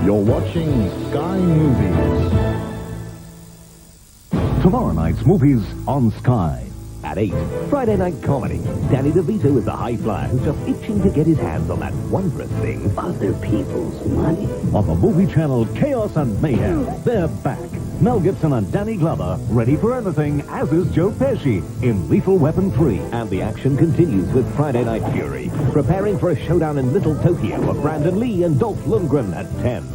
You're watching Sky Movies. Tomorrow night's movies on Sky. At 8, Friday Night Comedy. Danny DeVito is the high flyer who's just itching to get his hands on that wondrous thing, other people's money. On the movie channel Chaos and Mayhem, they're back. Mel Gibson and Danny Glover, ready for anything, as is Joe Pesci in Lethal Weapon 3. And the action continues with Friday Night Fury, preparing for a showdown in Little Tokyo of Brandon Lee and Dolph Lundgren at 10.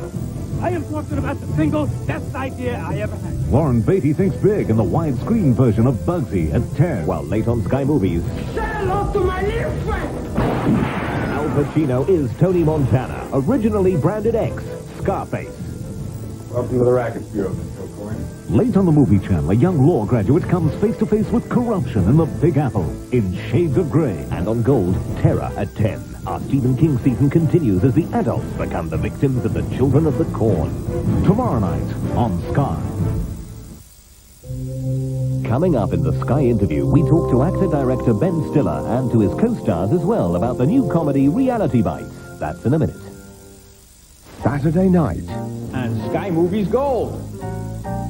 I am talking about the single best idea I ever had. Warren Beatty thinks big in the widescreen version of Bugsy at 10. While late on Sky Movies, Say hello to my little friend. Al Pacino is Tony Montana, originally branded X, Scarface. Welcome to the Rackets Bureau, Mr. O'Coin. Late on the movie channel, a young law graduate comes face to face with corruption in the Big Apple in Shades of Grey. And on Gold, Terror at 10. Our Stephen King season continues as the adults become the victims of the children of the corn. Tomorrow night on Sky. Coming up in the Sky interview, we talk to actor-director Ben Stiller and to his co-stars as well about the new comedy Reality Bites. That's in a minute. Saturday night, And Sky Movies Gold.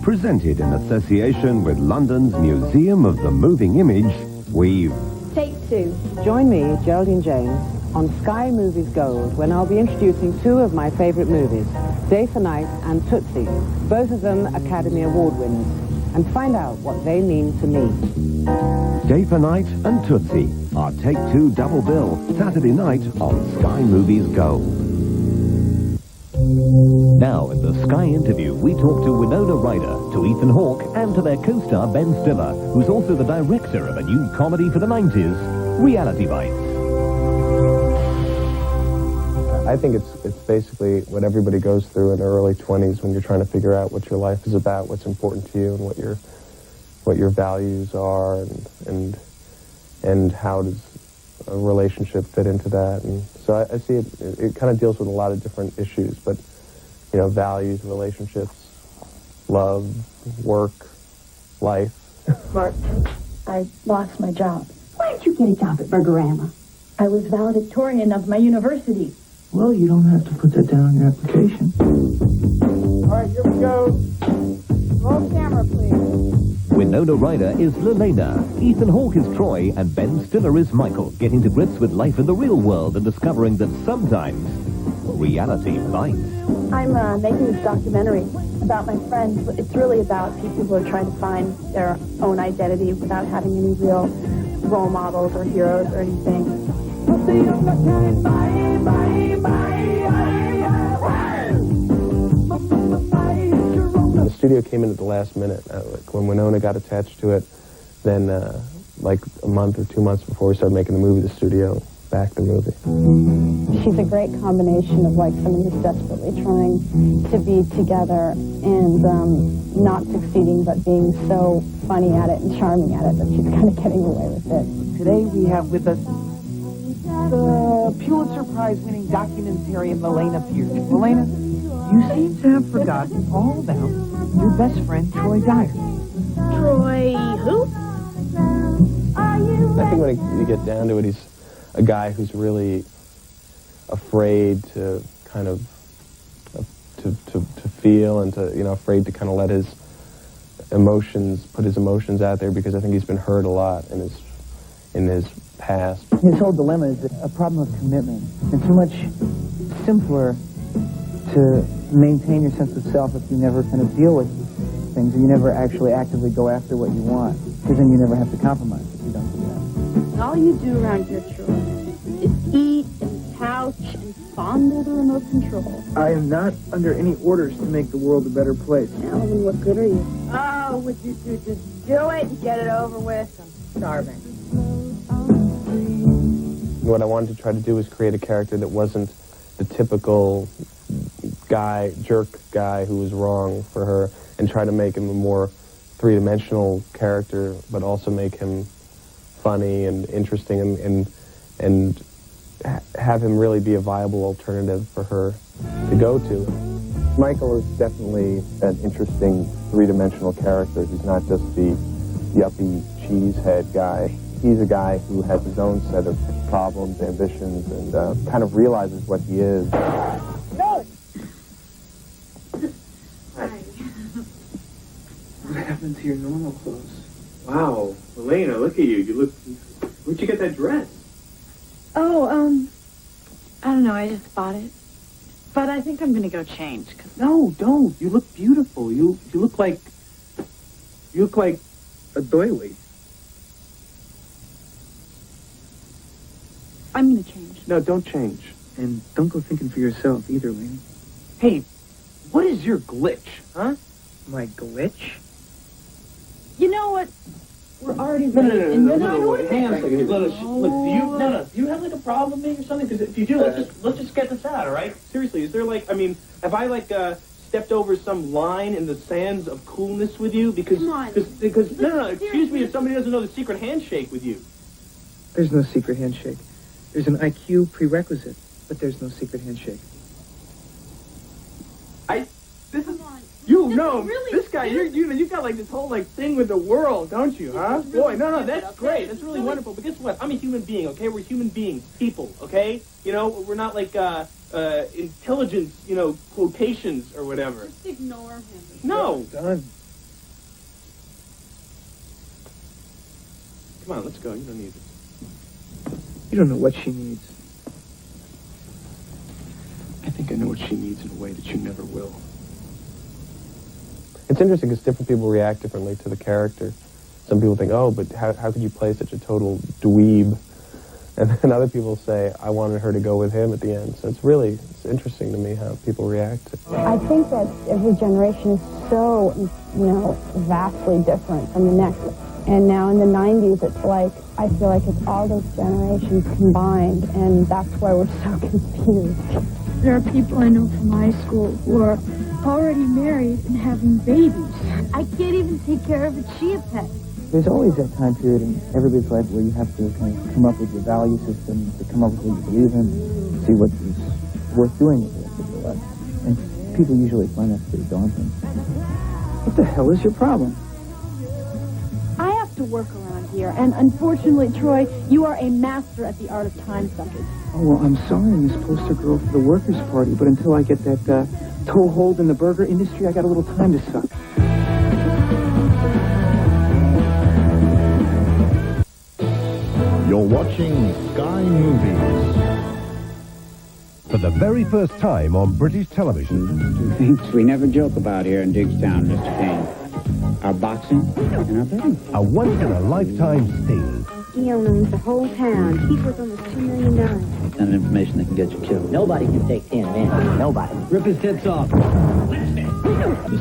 presented in association with London's Museum of the Moving Image, we've Take 2. Join me, Geraldine James, on Sky Movies Gold, when I'll be introducing two of my favorite movies, Day for Night and Tootsie, both of them Academy Award winners, and find out what they mean to me. Day for Night and Tootsie, our Take Two double bill, Saturday night on Sky Movies Gold. Now, in the Sky interview, we talk to Winona Ryder, to Ethan Hawke, and to their co-star Ben Stiller, who's also the director of a new comedy for the 90s, Reality Bites. I think it's basically what everybody goes through in their early 20s when you're trying to figure out what your life is about, what's important to you, and what your values are, and how does a relationship fit into that. And so I see it kind of deals with a lot of different issues, but values, relationships, love, work, life. Mark, I lost my job. Why did you get a job at Burgerama? I was valedictorian of my university. Well, you don't have to put that down on your application. All right, here we go. Roll camera, please. Winona Ryder is Lelena, Ethan Hawke is Troy, and Ben Stiller is Michael, getting to grips with life in the real world and discovering that sometimes reality bites. I'm making this documentary about my friends. It's really about people who are trying to find their own identity without having any real role models or heroes or anything. The studio came in at the last minute. When Winona got attached to it, then like a month or 2 months before we started making the movie, the studio backed the movie. She's a great combination of like someone who's desperately trying to be together and not succeeding, but being so funny at it and charming at it that she's kind of getting away with it. Today we have with us the Pulitzer Prize-winning documentarian Milena Pierce. Milena, you seem to have forgotten all about your best friend, Troy Dyer. Troy who? I think when you get down to it, he's a guy who's really afraid to kind of to feel and to afraid to kind of let his emotions put his emotions out there, because I think he's been hurt a lot in his past. His whole dilemma is a problem of commitment. It's much simpler to maintain your sense of self if you never kind of deal with things, or you never actually actively go after what you want, because then you never have to compromise if you don't do that. All you do around here, Troy, is eat and couch and fondle the remote control. I am not under any orders to make the world a better place. Now, then what good are you? Oh, would you just do it and get it over with? I'm starving. What I wanted to try to do was create a character that wasn't the typical jerk guy who was wrong for her, and try to make him a more three-dimensional character, but also make him funny and interesting, and have him really be a viable alternative for her to go to. Michael is definitely an interesting three-dimensional character. He's not just the yuppie cheesehead guy. He's a guy who has his own set of problems, ambitions, and kind of realizes what he is. No! to your normal clothes. Wow, Elena, look at you. You look... Where'd you get that dress? Oh, I don't know. I just bought it. But I think I'm going to go change. No, don't. You look beautiful. You look like a doily. I'm going to change. No, don't change. And don't go thinking for yourself either, Lane. Hey, what is your glitch, huh? My glitch? You know what? We're already No, ready. hang on a second. Look, do you have like a problem with me or something? Because if you do, let's just get this out, all right? Seriously, is there like, I mean, have I like stepped over some line in the sands of coolness with you? Because, Come on. because no, excuse me if somebody doesn't know the secret handshake with you. There's no secret handshake. There's an IQ prerequisite, but there's no secret handshake. This guy, you got like this whole like thing with the world, don't you, huh? Boy, no, that's great. That's really wonderful. But guess what? I'm a human being, okay? We're human beings, people, okay? You know, we're not like intelligence, quotations or whatever. Just ignore him. No. Done. Come on, let's go. You don't need it. You don't know what she needs. I think I know what she needs in a way that you never will. It's interesting because different people react differently to the character. Some people think, oh, but how could you play such a total dweeb? And then other people say, I wanted her to go with him at the end. So it's interesting to me how people react to it. I think that every generation is so, vastly different from the next. And now in the 90s, it's like, I feel like it's all those generations combined, and that's why we're so confused. There are people I know from high school who are already married and having babies. I can't even take care of a chia pet. There's always that time period in everybody's life where you have to kind of come up with your value system, to come up with what you believe in, see what is worth doing with the rest of your life. And people usually find that pretty daunting. What the hell is your problem? I have to work around here, and unfortunately, Troy, you are a master at the art of time sucking. Oh, well, I'm sorry, Miss Poster Girl, for the workers' party, but until I get that toehold in the burger industry, I got a little time to suck. You're watching Sky Movies. For the very first time on British television. Things we never joke about here in Digstown, Mr. Kane. Our boxing and our betting. A once-in-a-lifetime sting. Neil owns the whole town. He's worth almost $2 million. Kind of information that can get you killed. Nobody can take 10 men. Nobody. Rip his tits off. This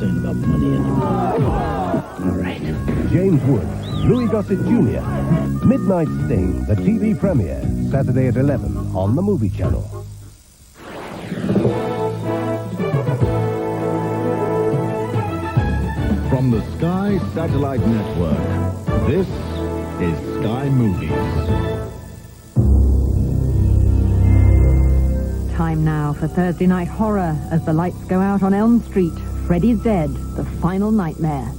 ain't about money anymore. All right. James Woods, Louis Gossett Jr. Midnight Sting, the TV premiere, Saturday at 11 on the Movie Channel. From the Sky Satellite Network, this is Sky Movies. Time now for Thursday Night Horror as the lights go out on Elm Street. Freddy's dead, the final nightmare.